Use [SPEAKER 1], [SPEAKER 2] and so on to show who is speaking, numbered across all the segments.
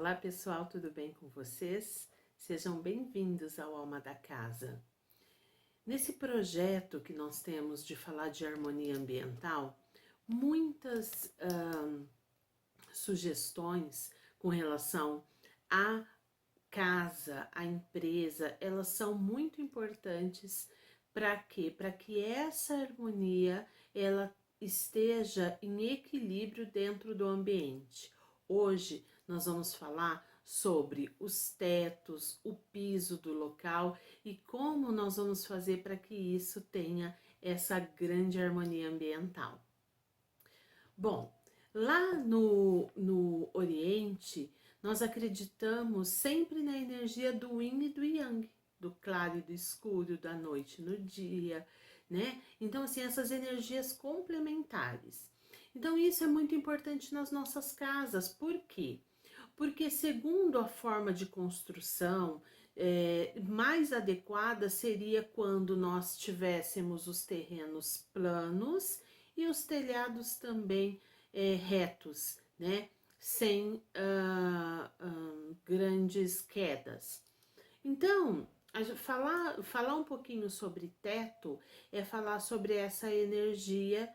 [SPEAKER 1] Olá pessoal, tudo bem com vocês? Sejam bem-vindos ao Alma da Casa. Nesse projeto que nós temos de falar de harmonia ambiental, muitas sugestões com relação à casa, à empresa, elas são muito importantes para quê? Para que essa harmonia ela esteja em equilíbrio dentro do ambiente. Hoje nós vamos falar sobre os tetos, o piso do local e como nós vamos fazer para que isso tenha essa grande harmonia ambiental. Bom, lá no Oriente, nós acreditamos sempre na energia do Yin e do Yang, do claro e do escuro, da noite no dia, né? Então, assim, essas energias complementares. Então, isso é muito importante nas nossas casas. Por quê? Porque, segundo a forma de construção, mais adequada seria quando nós tivéssemos os terrenos planos e os telhados também retos, né? Sem grandes quedas. Então, falar um pouquinho sobre teto é falar sobre essa energia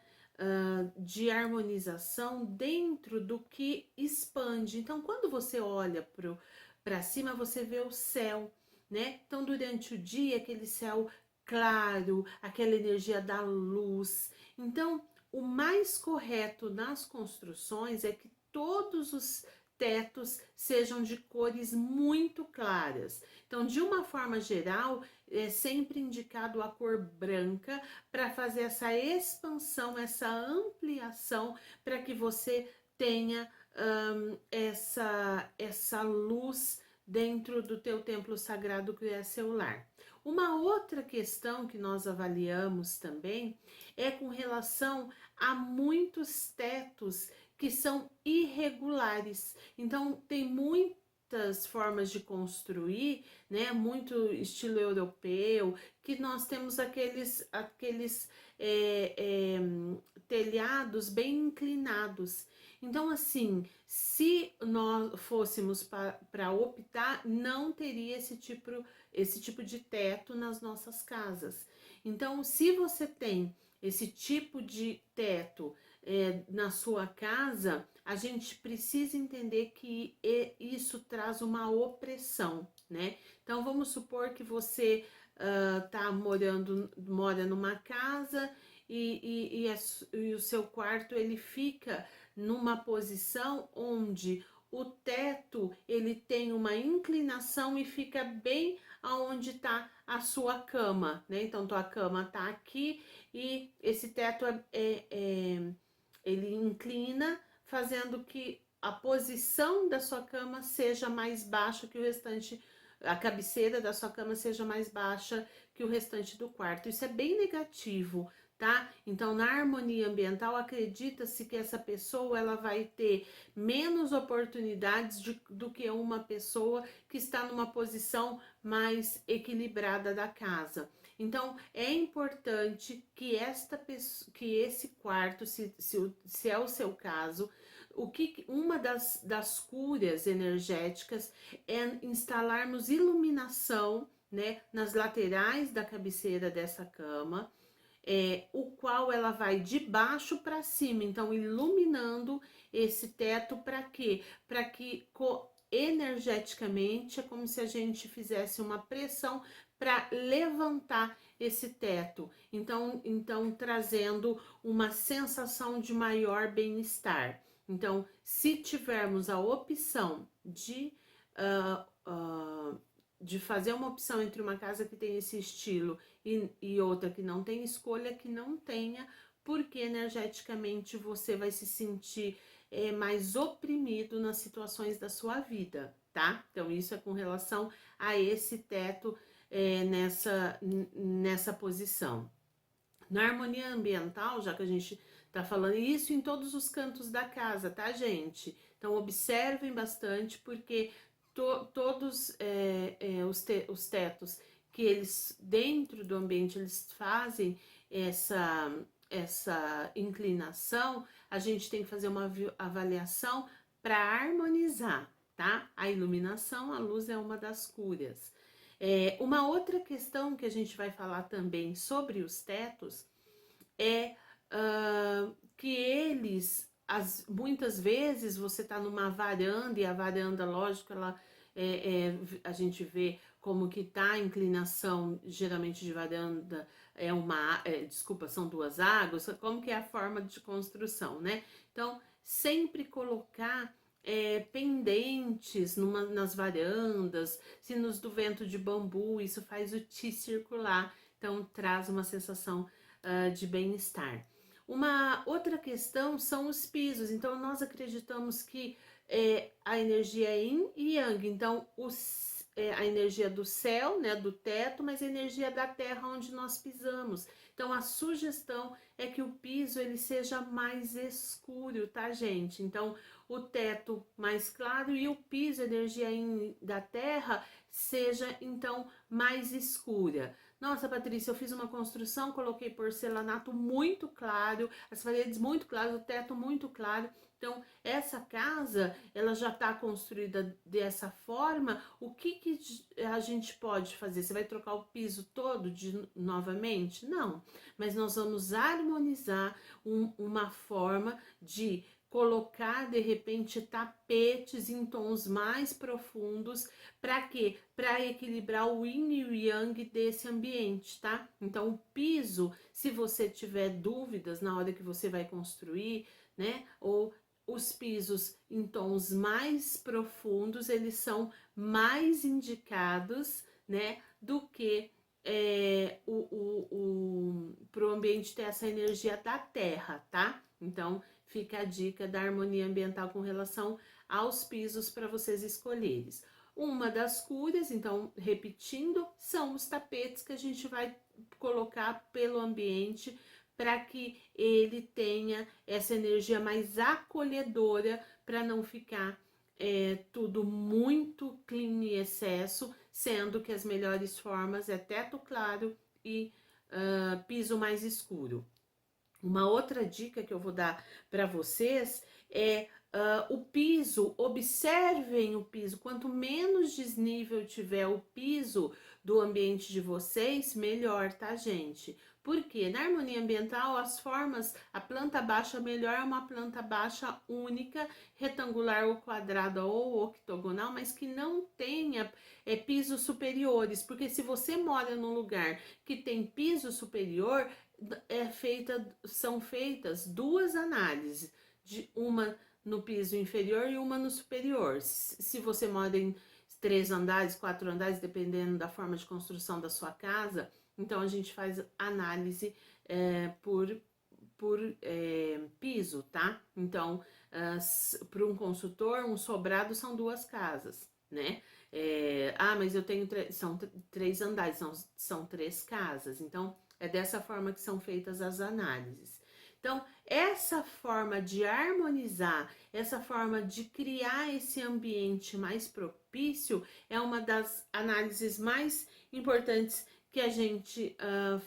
[SPEAKER 1] de harmonização dentro do que expande. Então, quando você olha para cima, você vê o céu, né? Então, durante o dia, aquele céu claro, aquela energia da luz. Então, o mais correto nas construções é que todos os tetos sejam de cores muito claras. Então, de uma forma geral, é sempre indicado a cor branca para fazer essa expansão, essa ampliação, para que você tenha essa luz dentro do teu templo sagrado que é seu lar. Uma outra questão que nós avaliamos também é com relação a muitos tetos que são irregulares. Então, tem muitas formas de construir, né? Muito estilo europeu, que nós temos aqueles telhados bem inclinados. Então, assim, se nós fôssemos para optar, não teria esse tipo de teto nas nossas casas. Então, se você tem esse tipo de teto na sua casa, a gente precisa entender que isso traz uma opressão, né? Então, vamos supor que você mora numa casa e o seu quarto ele fica numa posição onde o teto ele tem uma inclinação e fica bem aonde está a sua cama, né? Então tua cama tá aqui e esse teto ele inclina, fazendo que a posição da sua cama seja mais baixa que o restante, a cabeceira da sua cama seja mais baixa que o restante do quarto. Isso é bem negativo, tá? Então, na harmonia ambiental, acredita-se que essa pessoa ela vai ter menos oportunidades do que uma pessoa que está numa posição mais equilibrada da casa. Então, é importante que que esse quarto, se é o seu caso, uma das curas energéticas é instalarmos iluminação, né, nas laterais da cabeceira dessa cama, o qual ela vai de baixo para cima, então iluminando esse teto para quê? Para que energeticamente é como se a gente fizesse uma pressão para levantar esse teto, então trazendo uma sensação de maior bem-estar. Então, se tivermos a opção de fazer uma opção entre uma casa que tem esse estilo e outra que não tem, escolha que não tenha, porque energeticamente você vai se sentir mais oprimido nas situações da sua vida, tá? Então, isso é com relação a esse teto nessa posição. Na harmonia ambiental, já que a gente tá falando isso em todos os cantos da casa, tá, gente? Então, observem bastante, porque todos os tetos que eles, dentro do ambiente, eles fazem essa inclinação, a gente tem que fazer uma avaliação para harmonizar, tá? A iluminação, a luz é uma das curas. Uma outra questão que a gente vai falar também sobre os tetos é que eles, muitas vezes você está numa varanda e a varanda, lógico, ela a gente vê como que tá a inclinação, geralmente de varanda desculpa, são duas águas, como que é a forma de construção, né? Então, sempre colocar pendentes nas varandas, sinos do vento de bambu, isso faz o Qi circular, então traz uma sensação de bem-estar. Uma outra questão são os pisos, então nós acreditamos que a energia é yin e yang, então a energia do céu, né, do teto, mas a energia da terra onde nós pisamos. Então a sugestão é que o piso ele seja mais escuro, tá, gente? Então o teto mais claro e o piso, a energia da terra, seja então mais escura. Nossa, Patrícia, eu fiz uma construção, coloquei porcelanato muito claro, as paredes muito claras, o teto muito claro. Então, essa casa, ela já está construída dessa forma. O que a gente pode fazer? Você vai trocar o piso todo novamente? Não, mas nós vamos harmonizar uma forma de colocar de repente tapetes em tons mais profundos. Para quê? Para equilibrar o yin e o yang desse ambiente, tá? Então o piso, se você tiver dúvidas na hora que você vai construir, né, ou os pisos em tons mais profundos, eles são mais indicados, né, do que para o ambiente ter essa energia da terra, tá? Então fica a dica da harmonia ambiental com relação aos pisos para vocês escolherem. Uma das curas, então, repetindo, são os tapetes que a gente vai colocar pelo ambiente para que ele tenha essa energia mais acolhedora, para não ficar tudo muito clean e excesso, sendo que as melhores formas é teto claro e piso mais escuro. Uma outra dica que eu vou dar para vocês é o piso. Observem o piso. Quanto menos desnível tiver o piso do ambiente de vocês, melhor, tá, gente? Porque na harmonia ambiental, as formas, a planta baixa melhor é uma planta baixa única, retangular ou quadrada ou octogonal, mas que não tenha pisos superiores. Porque se você mora num lugar que tem piso superior, são feitas duas análises, de uma no piso inferior e uma no superior. Se você mora em 3 andares, 4 andares, dependendo da forma de construção da sua casa, então a gente faz análise por piso, tá? Então, para um consultor, um sobrado são 2 casas, né? Mas eu tenho são 3 andares, são 3 casas, então é dessa forma que são feitas as análises. Então, essa forma de harmonizar, essa forma de criar esse ambiente mais propício é uma das análises mais importantes que a gente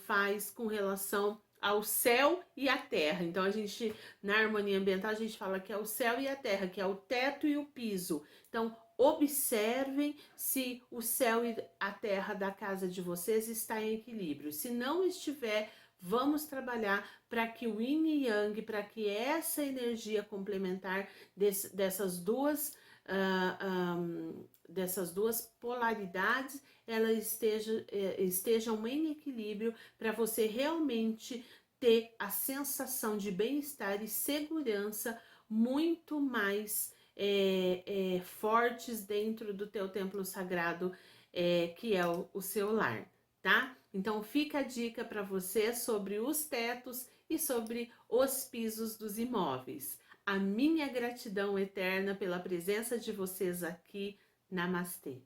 [SPEAKER 1] faz com relação ao céu e à terra. Então, a gente, na harmonia ambiental, a gente fala que é o céu e a terra, que é o teto e o piso. Então, observem se o céu e a terra da casa de vocês está em equilíbrio. Se não estiver, vamos trabalhar para que o yin e yang, para que essa energia complementar dessas duas polaridades, elas estejam em equilíbrio, para você realmente ter a sensação de bem-estar e segurança muito mais fortes dentro do teu templo sagrado, que é o seu lar, tá? Então fica a dica para você sobre os tetos e sobre os pisos dos imóveis. A minha gratidão eterna pela presença de vocês aqui. Namastê!